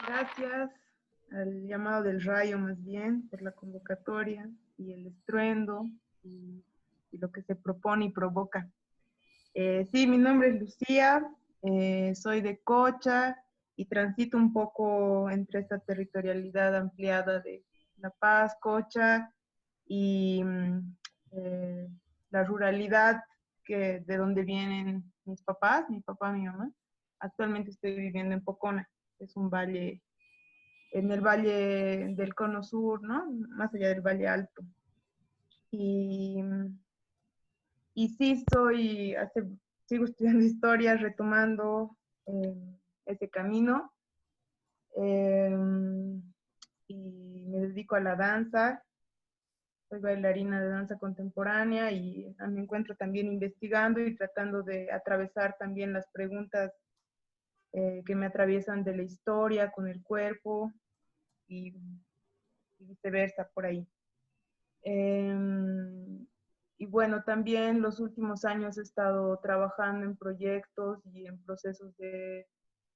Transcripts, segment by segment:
Gracias al llamado del rayo más bien por la convocatoria y el estruendo y lo que se propone y provoca. Sí, mi nombre es Lucía, soy de Cocha y transito un poco entre esta territorialidad ampliada de La Paz, Cocha y eh, la ruralidad de donde vienen mis papás, mi papá, mi mamá. Actualmente estoy viviendo en Pocona, es un valle, en el valle del Cono Sur, ¿no? Más allá del Valle Alto. Y, y sí, sigo estudiando historia, retomando ese camino. eh, y me dedico a la danza, soy bailarina de danza contemporánea y me encuentro también investigando y tratando de atravesar también las preguntas que me atraviesan de la historia con el cuerpo y, y viceversa por ahí. Eh, y bueno, también los últimos años he estado trabajando en proyectos y en procesos de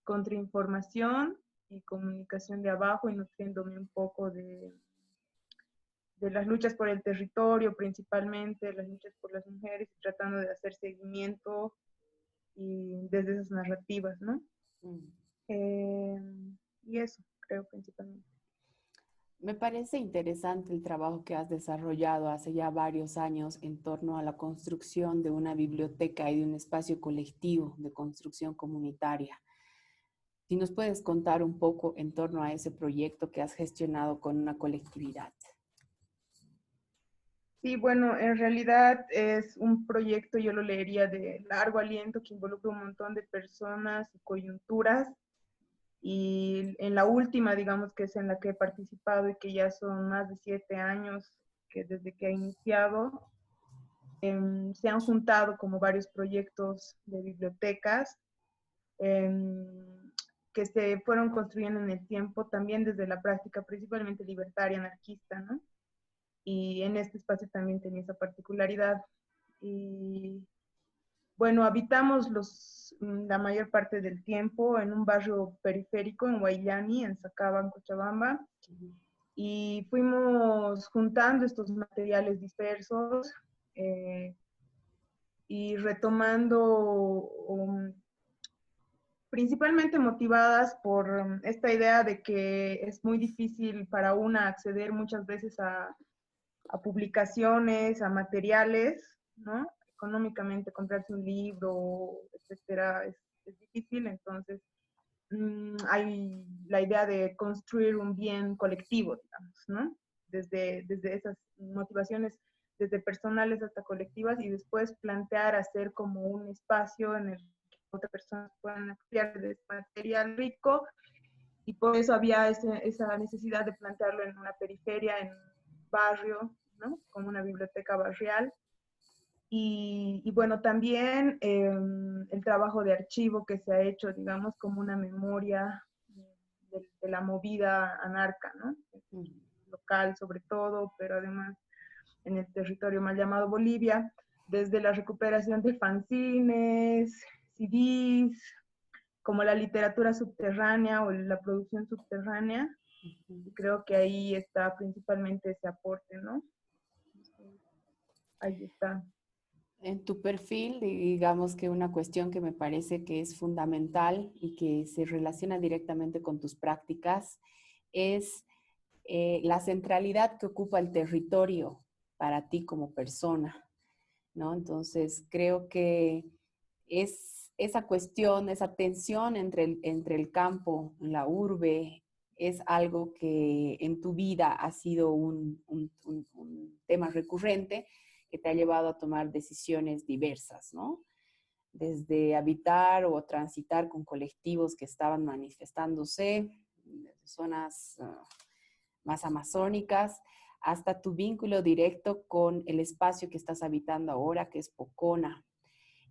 contrainformación y comunicación de abajo y nutriéndome un poco de las luchas por el territorio, principalmente las luchas por las mujeres, y tratando de hacer seguimiento y desde esas narrativas, ¿no? Eh, y eso, creo, principalmente. Me parece interesante el trabajo que has desarrollado hace ya varios años en torno a la construcción de una biblioteca y de un espacio colectivo de construcción comunitaria. Si nos puedes contar un poco en torno a ese proyecto que has gestionado con una colectividad. Sí, bueno, en realidad es un proyecto, yo lo leería de largo aliento, que involucra un montón de personas y coyunturas. Y en la última, digamos, que es en la que he participado y que ya son más de 7 años que desde que ha iniciado, se han juntado como varios proyectos de bibliotecas que se fueron construyendo en el tiempo, también desde la práctica principalmente libertaria, anarquista, ¿no? Y en este espacio también tenía esa particularidad. Y bueno, habitamos la mayor parte del tiempo en un barrio periférico en Guayllani, en Sacaba, Cochabamba, y fuimos juntando estos materiales dispersos y retomando principalmente motivadas por esta idea de que es muy difícil para una acceder muchas veces a publicaciones, a materiales, ¿no? Económicamente comprarse un libro, etcétera, es difícil, entonces hay la idea de construir un bien colectivo, digamos, ¿no? Desde esas motivaciones, desde personales hasta colectivas, y después plantear hacer como un espacio en el que otras personas puedan ampliar de este material rico, y por eso había esa necesidad de plantearlo en una periferia, en un barrio, ¿no? Como una biblioteca barrial. Y bueno, también el trabajo de archivo que se ha hecho, digamos, como una memoria de la movida anarca, ¿no? Local sobre todo, pero además en el territorio mal llamado Bolivia, desde la recuperación de fanzines, CDs, como la literatura subterránea o la producción subterránea, y creo que ahí está principalmente ese aporte, ¿no? Ahí está. En tu perfil, digamos que una cuestión que me parece que es fundamental y que se relaciona directamente con tus prácticas es la centralidad que ocupa el territorio para ti como persona, ¿no? Entonces, creo que es esa cuestión, esa tensión entre el campo, la urbe, es algo que en tu vida ha sido un tema recurrente que te ha llevado a tomar decisiones diversas, ¿no? Desde habitar o transitar con colectivos que estaban manifestándose, desde zonas más amazónicas, hasta tu vínculo directo con el espacio que estás habitando ahora, que es Pocona.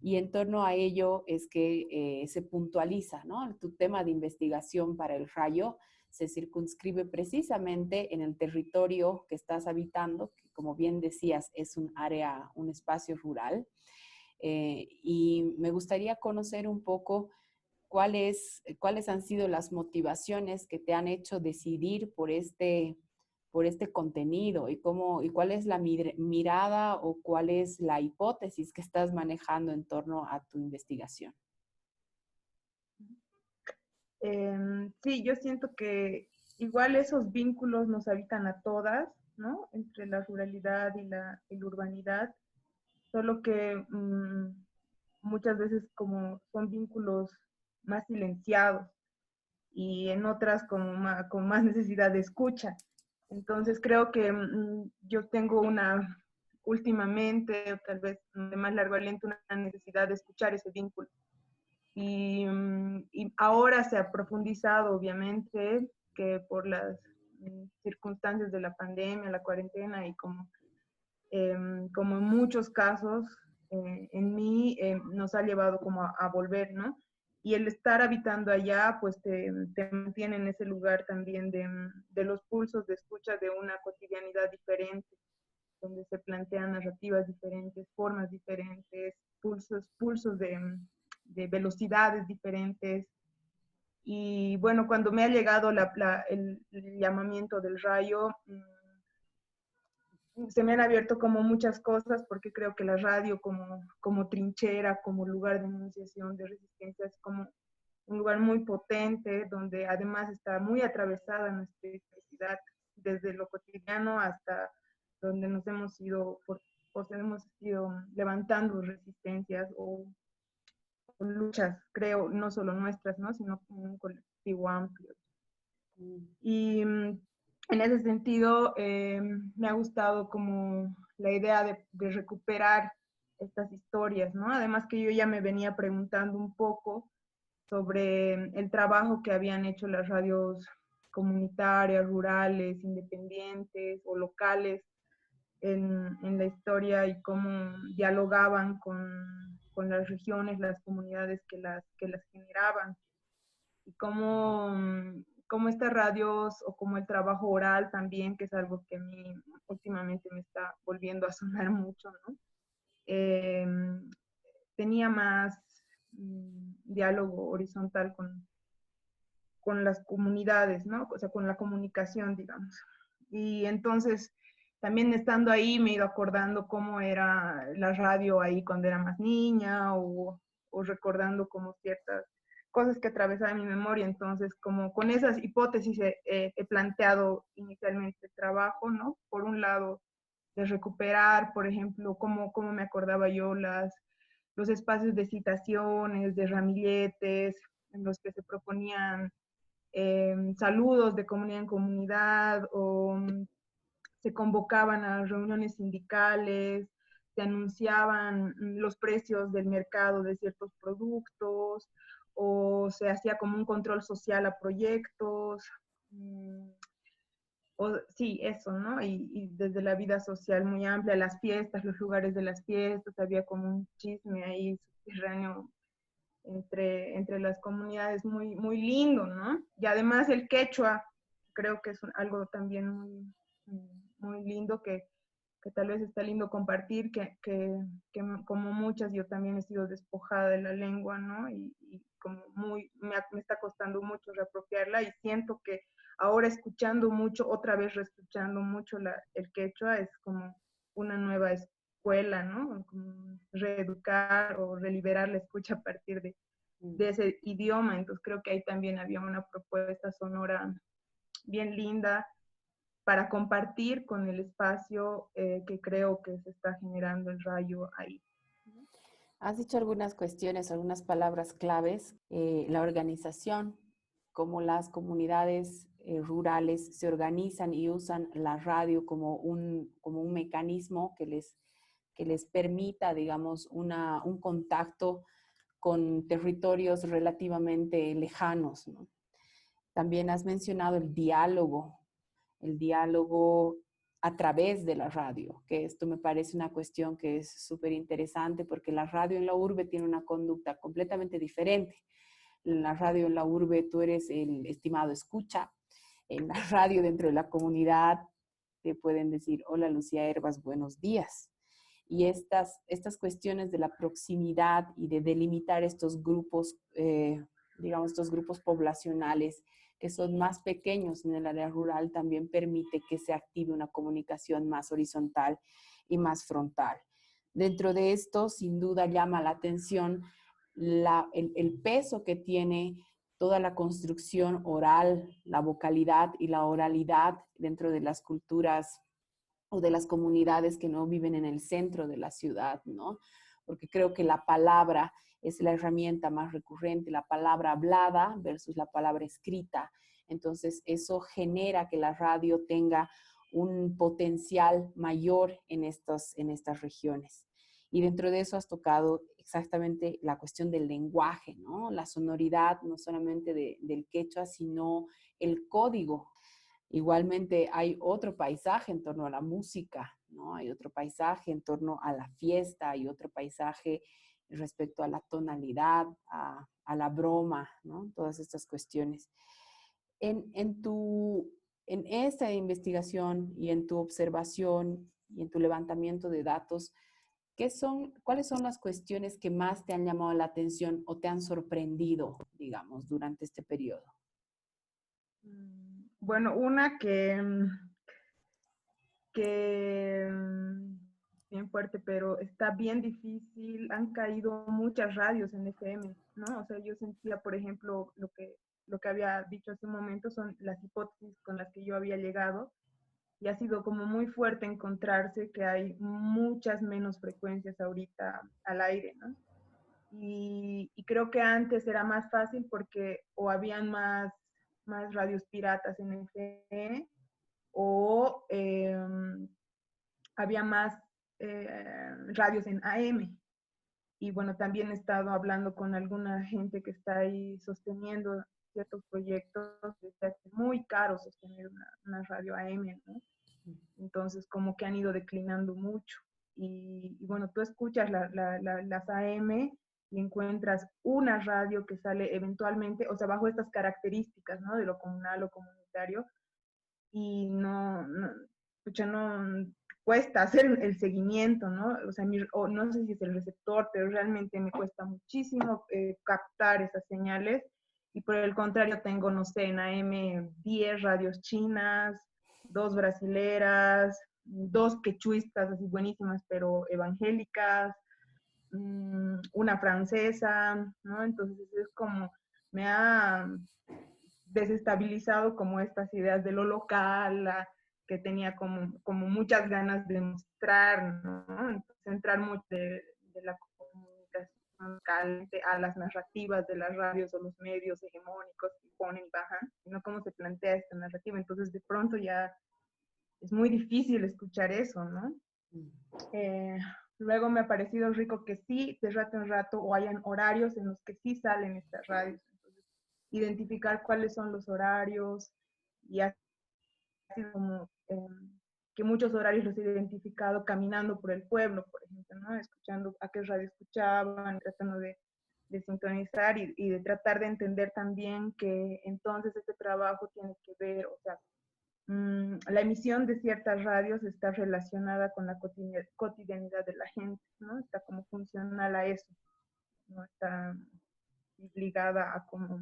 Y en torno a ello es que se puntualiza, ¿no? Tu tema de investigación para el rayo se circunscribe precisamente en el territorio que estás habitando, que como bien decías es un área, un espacio rural. Y me gustaría conocer un poco cuáles han sido las motivaciones que te han hecho decidir por este contenido y cuál es la mirada o cuál es la hipótesis que estás manejando en torno a tu investigación. Sí, yo siento que igual esos vínculos nos habitan a todas, ¿no? Entre la ruralidad y la urbanidad, solo que muchas veces como son vínculos más silenciados y en otras con más necesidad de escucha. Entonces creo que yo tengo últimamente, o tal vez de más largo aliento, una necesidad de escuchar ese vínculo. Y ahora se ha profundizado, obviamente, que por las circunstancias de la pandemia, la cuarentena y como en muchos casos, en mí nos ha llevado como a volver, ¿no? Y el estar habitando allá, pues te mantiene en ese lugar también de los pulsos de escucha de una cotidianidad diferente, donde se plantean narrativas diferentes, formas diferentes, pulsos de velocidades diferentes. Y bueno, cuando me ha llegado el llamamiento del rayo, se me han abierto como muchas cosas porque creo que la radio como trinchera, como lugar de enunciación, de resistencia, es como un lugar muy potente donde además está muy atravesada nuestra historicidad desde lo cotidiano hasta donde nos hemos ido levantando resistencias o luchas, creo, no solo nuestras, ¿no? Sino como un colectivo amplio. Y en ese sentido, me ha gustado como la idea de recuperar estas historias, ¿no? Además que yo ya me venía preguntando un poco sobre el trabajo que habían hecho las radios comunitarias, rurales, independientes o locales en la historia y cómo dialogaban con las regiones, las comunidades que las generaban y cómo estas radios o como el trabajo oral también, que es algo que a mí últimamente me está volviendo a sonar mucho, ¿no? Eh, tenía más diálogo horizontal con las comunidades, ¿no? O sea, con la comunicación, digamos. Y entonces, también estando ahí, me he ido acordando cómo era la radio ahí cuando era más niña o recordando como ciertas cosas que atravesaban mi memoria. Entonces, como con esas hipótesis he planteado inicialmente el trabajo, ¿no? Por un lado, de recuperar, por ejemplo, cómo me acordaba yo los espacios de citaciones, de ramilletes, en los que se proponían saludos de comunidad en comunidad o se convocaban a reuniones sindicales, se anunciaban los precios del mercado de ciertos productos o se hacía como un control social a proyectos. Sí, eso, ¿no? Y desde la vida social muy amplia, las fiestas, los lugares de las fiestas, había como un chisme ahí subterráneo entre las comunidades muy lindo, ¿no? Y además el quechua, creo que es algo también muy lindo que tal vez está lindo compartir, que como muchas yo también he sido despojada de la lengua, ¿no? Y como me está costando mucho reapropiarla y siento que ahora escuchando mucho, otra vez reescuchando mucho el quechua, es como una nueva escuela, ¿no? Como reeducar o reliberar la escucha a partir de ese idioma. Entonces creo que ahí también había una propuesta sonora bien linda para compartir con el espacio que creo que se está generando el rayo ahí. Has dicho algunas cuestiones, algunas palabras claves, la organización, cómo las comunidades rurales se organizan y usan la radio como un mecanismo que les permita, digamos, un contacto con territorios relativamente lejanos, ¿no? También has mencionado el diálogo a través de la radio, que esto me parece una cuestión que es súper interesante porque la radio en la urbe tiene una conducta completamente diferente. En la radio en la urbe tú eres el estimado escucha, en la radio dentro de la comunidad te pueden decir, hola Lucía Herbas, buenos días. Y estas cuestiones de la proximidad y de delimitar estos grupos, digamos, estos grupos poblacionales que son más pequeños en el área rural, también permite que se active una comunicación más horizontal y más frontal. Dentro de esto, sin duda, llama la atención el peso que tiene toda la construcción oral, la vocalidad y la oralidad dentro de las culturas o de las comunidades que no viven en el centro de la ciudad, ¿no? Porque creo que la palabra es la herramienta más recurrente, la palabra hablada versus la palabra escrita. Entonces, eso genera que la radio tenga un potencial mayor en estas regiones. Y dentro de eso has tocado exactamente la cuestión del lenguaje, ¿no? La sonoridad, no solamente del quechua, sino el código. Igualmente hay otro paisaje en torno a la música, ¿no? Hay otro paisaje en torno a la fiesta, hay otro paisaje respecto a la tonalidad, a la broma, ¿no? Todas estas cuestiones. En esta investigación y en tu observación y en tu levantamiento de datos, ¿cuáles son las cuestiones que más te han llamado la atención o te han sorprendido, digamos, durante este periodo? Bueno, una que bien fuerte, pero está bien difícil. Han caído muchas radios en FM, ¿no? O sea, yo sentía, por ejemplo, lo que había dicho hace un momento son las hipótesis con las que yo había llegado, y ha sido como muy fuerte encontrarse que hay muchas menos frecuencias ahorita al aire, ¿no? Y creo que antes era más fácil porque o habían más radios piratas en FM o había más radios en AM. Y bueno, también he estado hablando con alguna gente que está ahí sosteniendo ciertos proyectos, que se hace muy caro sostener una radio AM, ¿no? Entonces, como que han ido declinando mucho. Y bueno, tú escuchas las AM y encuentras una radio que sale eventualmente, o sea, bajo estas características, ¿no? De lo comunal o comunitario, y no cuesta hacer el seguimiento, ¿no? O sea, no sé si es el receptor, pero realmente me cuesta muchísimo captar esas señales. Y por el contrario, tengo, no sé, en AM 10 radios chinas, 2 brasileras, 2 quechuistas así buenísimas, pero evangélicas, una francesa, ¿no? Entonces es como, me ha desestabilizado como estas ideas de lo local, que tenía como muchas ganas de mostrar, ¿no? Entonces, entrar mucho de la comunicación local a las narrativas de las radios o los medios hegemónicos que ponen y bajan, sino cómo se plantea esta narrativa. Entonces, de pronto ya es muy difícil escuchar eso, ¿no? Luego me ha parecido rico que sí, de rato en rato, o hayan horarios en los que sí salen estas radios. Entonces, identificar cuáles son los horarios, y así como que muchos horarios los he identificado caminando por el pueblo, por ejemplo, ¿no? Escuchando a qué radio escuchaban, tratando de sintonizar y de tratar de entender también que entonces este trabajo tiene que ver, o sea, la emisión de ciertas radios está relacionada con la cotidianidad de la gente, ¿no? Está como funcional a eso, no está ligada a como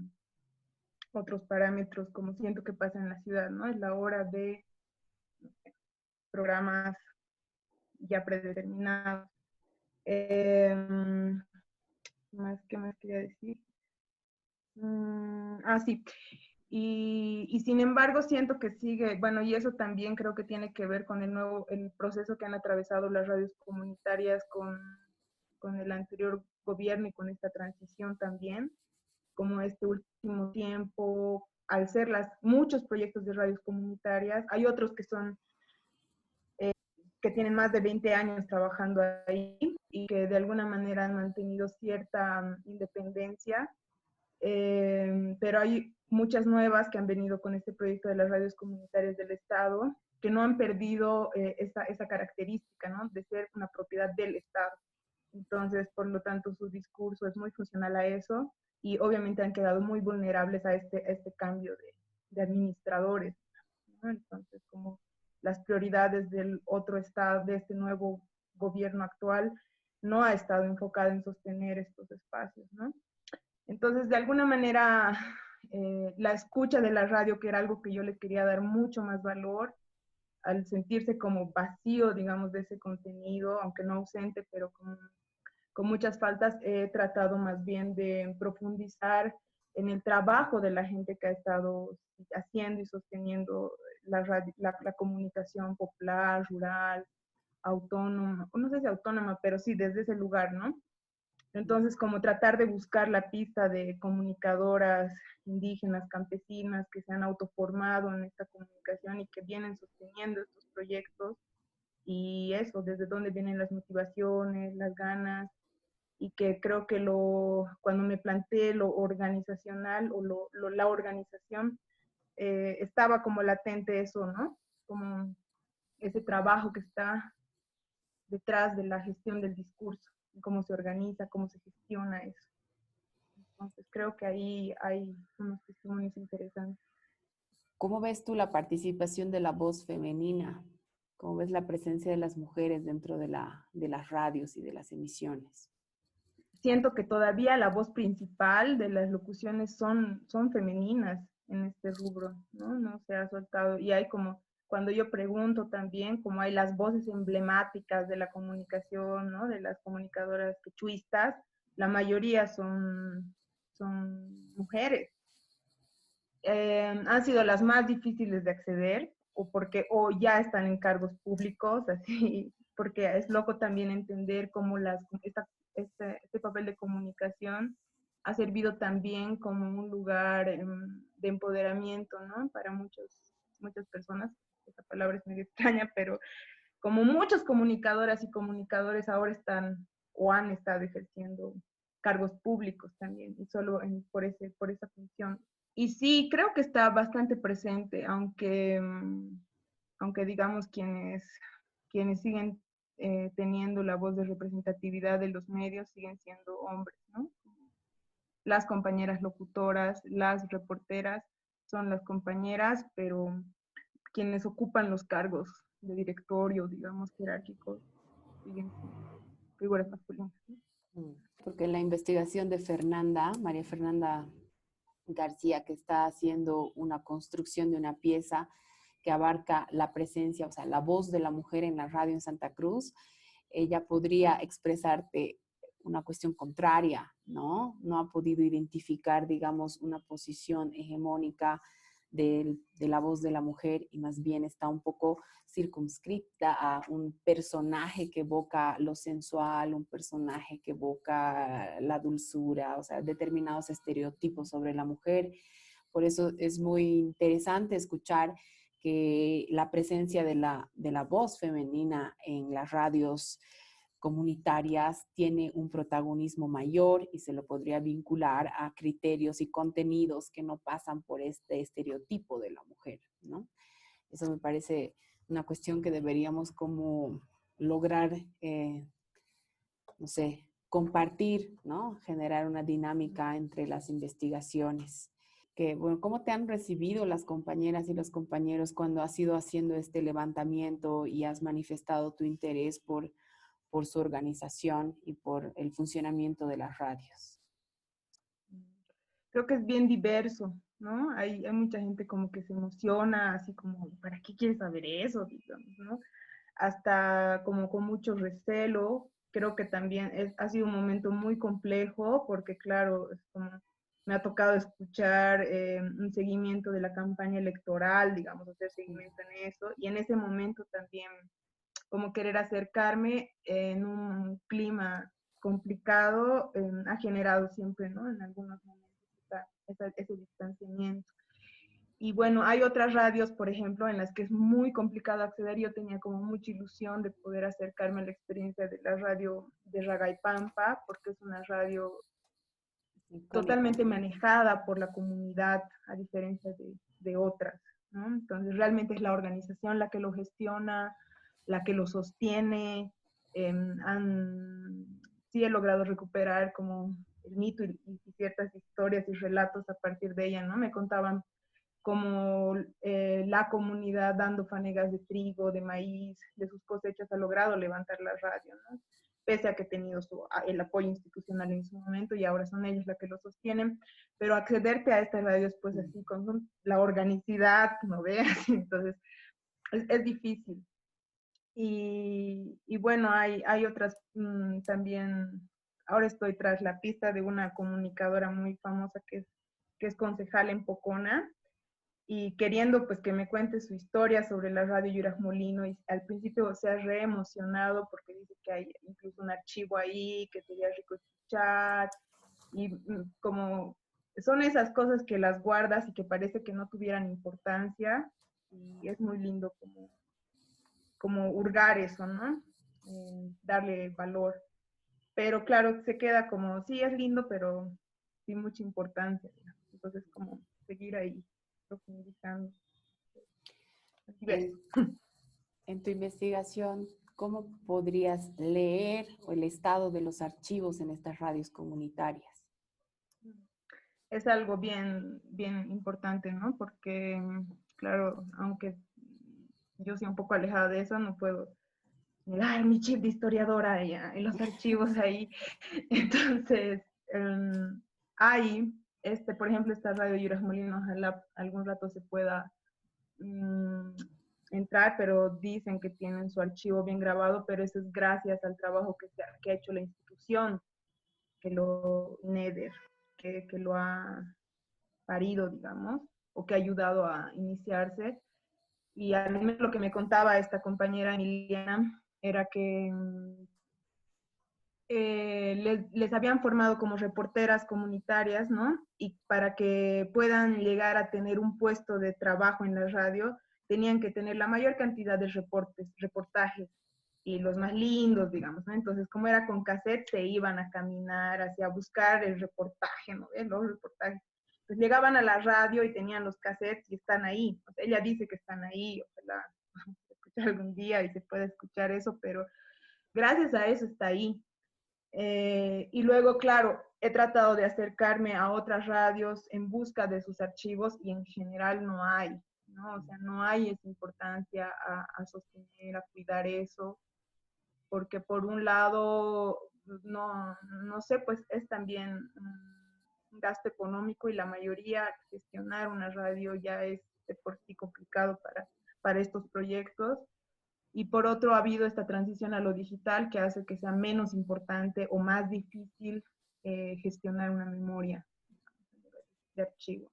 otros parámetros, como siento que pasa en la ciudad, ¿no? Es la hora de programas ya predeterminados. ¿Qué más quería decir? Sí. Y sin embargo siento que sigue, bueno, y eso también creo que tiene que ver con el proceso que han atravesado las radios comunitarias con el anterior gobierno y con esta transición también, como este último tiempo, al ser muchos proyectos de radios comunitarias, hay otros que tienen más de 20 años trabajando ahí y que de alguna manera han mantenido cierta independencia, pero hay muchas nuevas que han venido con este proyecto de las radios comunitarias del Estado, que no han perdido esa característica, ¿no? De ser una propiedad del Estado. Entonces, por lo tanto, su discurso es muy funcional a eso y obviamente han quedado muy vulnerables a este cambio de administradores, ¿no? Entonces, como las prioridades del otro Estado, de este nuevo gobierno actual, no ha estado enfocada en sostener estos espacios, ¿no? Entonces, de alguna manera, la escucha de la radio, que era algo que yo le quería dar mucho más valor, al sentirse como vacío, digamos, de ese contenido, aunque no ausente, pero con muchas faltas, he tratado más bien de profundizar en el trabajo de la gente que ha estado haciendo y sosteniendo la comunicación popular, rural, autónoma, no sé si autónoma, pero sí desde ese lugar, ¿no? Entonces, como tratar de buscar la pista de comunicadoras indígenas, campesinas, que se han autoformado en esta comunicación y que vienen sosteniendo estos proyectos, y eso, desde dónde vienen las motivaciones, las ganas, y que creo que cuando me planteé lo organizacional o la organización, estaba como latente eso, ¿no? Como ese trabajo que está detrás de la gestión del discurso, cómo se organiza, cómo se gestiona eso. Entonces creo que ahí hay unos testimonios interesantes. ¿Cómo ves tú la participación de la voz femenina? ¿Cómo ves la presencia de las mujeres dentro de las radios y de las emisiones? Siento que todavía la voz principal de las locuciones son femeninas en este rubro, ¿no? No se ha soltado. Y hay como, cuando yo pregunto también, como hay las voces emblemáticas de la comunicación, ¿no? De las comunicadoras quechuistas, la mayoría son mujeres. Han sido las más difíciles de acceder o ya están en cargos públicos, así, porque es loco también entender cómo este papel de comunicación ha servido también como un lugar de empoderamiento, ¿no? Para muchas personas. Esa palabra es medio extraña, pero como muchos comunicadoras y comunicadores ahora están o han estado ejerciendo cargos públicos también, y solo por esa función. Y sí, creo que está bastante presente, aunque digamos quienes siguen teniendo la voz de representatividad de los medios siguen siendo hombres, ¿no? Las compañeras locutoras, las reporteras son las compañeras, pero quienes ocupan los cargos de directorio, digamos, jerárquicos, siguen siendo figuras masculinas, ¿no? Porque en la investigación de María Fernanda García, que está haciendo una construcción de una pieza que abarca la presencia, o sea, la voz de la mujer en la radio en Santa Cruz, ella podría expresarte una cuestión contraria, ¿no? No ha podido identificar, digamos, una posición hegemónica de la voz de la mujer y más bien está un poco circunscripta a un personaje que evoca lo sensual, un personaje que evoca la dulzura, o sea, determinados estereotipos sobre la mujer. Por eso es muy interesante escuchar que la presencia de la voz femenina en las radios comunitarias tiene un protagonismo mayor y se lo podría vincular a criterios y contenidos que no pasan por este estereotipo de la mujer, ¿no? Eso me parece una cuestión que deberíamos como lograr, no sé, compartir, ¿no? Generar una dinámica entre las investigaciones. Que, bueno, ¿cómo te han recibido las compañeras y los compañeros cuando has ido haciendo este levantamiento y has manifestado tu interés por su organización y por el funcionamiento de las radios? Creo que es bien diverso, ¿no? Hay mucha gente como que se emociona, así como, ¿para qué quieres saber eso? Digamos, ¿no? Hasta como con mucho recelo. Creo que también ha sido un momento muy complejo porque, claro, es como, me ha tocado escuchar un seguimiento de la campaña electoral, digamos, hacer seguimiento en eso, y en ese momento también como querer acercarme en un clima complicado ha generado siempre, ¿no? En algunos momentos ese distanciamiento. Y bueno, hay otras radios, por ejemplo, en las que es muy complicado acceder. Yo tenía como mucha ilusión de poder acercarme a la experiencia de la radio de Ragaipampa, porque es una radio totalmente manejada por la comunidad, a diferencia de otras, ¿no? Entonces, realmente es la organización la que lo gestiona, la que lo sostiene. Sí he logrado recuperar como el mito y ciertas historias y relatos a partir de ella, ¿no? Me contaban como la comunidad dando fanegas de trigo, de maíz, de sus cosechas, ha logrado levantar la radio, ¿no? Pese a que ha tenido el apoyo institucional en su momento y ahora son ellos las que lo sostienen, pero accederte a estas radios, pues así, con la organicidad, no veas, entonces es difícil. Y bueno, hay otras también, ahora estoy tras la pista de una comunicadora muy famosa que es concejal en Pocona, y queriendo pues que me cuente su historia sobre la radio Yuraj Molino, y al principio se ha re emocionado porque dice que hay incluso un archivo ahí que sería rico escuchar, y como son esas cosas que las guardas y que parece que no tuvieran importancia, y es muy lindo como hurgar eso, ¿no? Darle valor. Pero claro, se queda como, sí, es lindo, pero sin mucha importancia, ¿no? Entonces como seguir ahí profundizando. En, en tu investigación, ¿cómo podrías leer el estado de los archivos en estas radios comunitarias? Es algo bien, bien importante, ¿no? Porque, claro, aunque yo sea un poco alejada de eso, no puedo mirar mi chip de historiadora en los archivos ahí. Entonces, hay, por ejemplo, esta radio Yuraj Molino, ojalá algún rato se pueda mm, entrar, pero dicen que tienen su archivo bien grabado, pero eso es gracias al trabajo que ha hecho la institución, que lo NEDER, que lo ha parido, digamos, o que ha ayudado a iniciarse. Y a mí lo que me contaba esta compañera Emiliana era que les habían formado como reporteras comunitarias, ¿no? Y para que puedan llegar a tener un puesto de trabajo en la radio, tenían que tener la mayor cantidad de reportajes, y los más lindos, digamos, ¿no? Entonces, como era con cassette, se iban a caminar hacia buscar el reportaje, ¿no? Los reportajes. Pues llegaban a la radio y tenían los cassettes y están ahí. O sea, ella dice que están ahí, ojalá escuchar algún día y se pueda escuchar eso, pero gracias a eso está ahí. Y luego, claro, he tratado de acercarme a otras radios en busca de sus archivos y en general no hay, ¿no? O sea, no hay esa importancia a sostener, a cuidar eso, porque por un lado, no sé, pues es también un gasto económico y la mayoría gestionar una radio ya es de por sí complicado para estos proyectos. Y por otro, ha habido esta transición a lo digital que hace que sea menos importante o más difícil gestionar una memoria de archivo.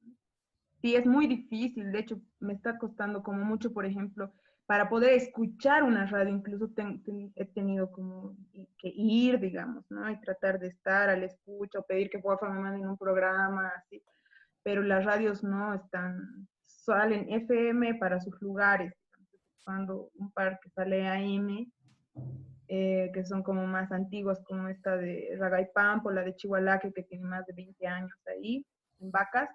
Sí, es muy difícil. De hecho, me está costando como mucho, por ejemplo, para poder escuchar una radio, incluso he tenido como que ir, digamos, ¿no? Y tratar de estar a la escucha o pedir que por favor me manden un programa, así. Pero las radios no están, salen FM para sus lugares. Cuando un par que sale AM, que son como más antiguas, como esta de Ragaipampo, la de Chihualaque, que tiene más de 20 años ahí, en Vacas,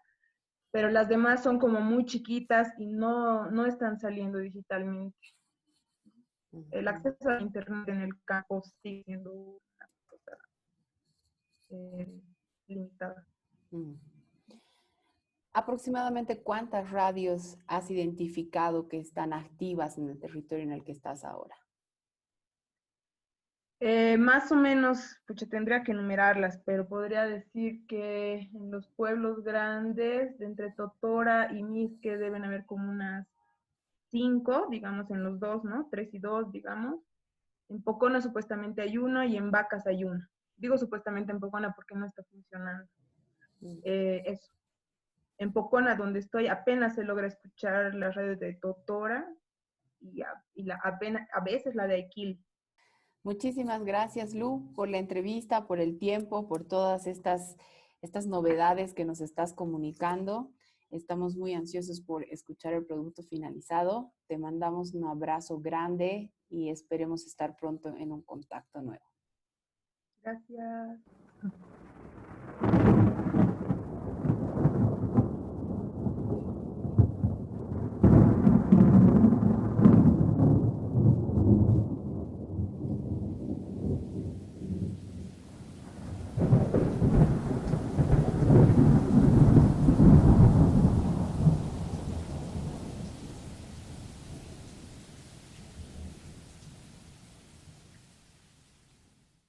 pero las demás son como muy chiquitas y no están saliendo digitalmente. El acceso a Internet en el campo sigue siendo una cosa limitada. ¿Aproximadamente cuántas radios has identificado que están activas en el territorio en el que estás ahora? Más o menos, pucha, tendría que enumerarlas, pero podría decir que en los pueblos grandes, de entre Totora y Misque, deben haber como unas 5, digamos, en los dos, ¿no? 3 y 2, digamos. En Pocona supuestamente hay uno y en Vacas hay uno. Digo supuestamente en Pocona porque no está funcionando. Eso. En Pocona, donde estoy, apenas se logra escuchar la radio de Totora y a veces la de Aiquil. Muchísimas gracias, Lu, por la entrevista, por el tiempo, por todas estas novedades que nos estás comunicando. Estamos muy ansiosos por escuchar el producto finalizado. Te mandamos un abrazo grande y esperemos estar pronto en un contacto nuevo. Gracias.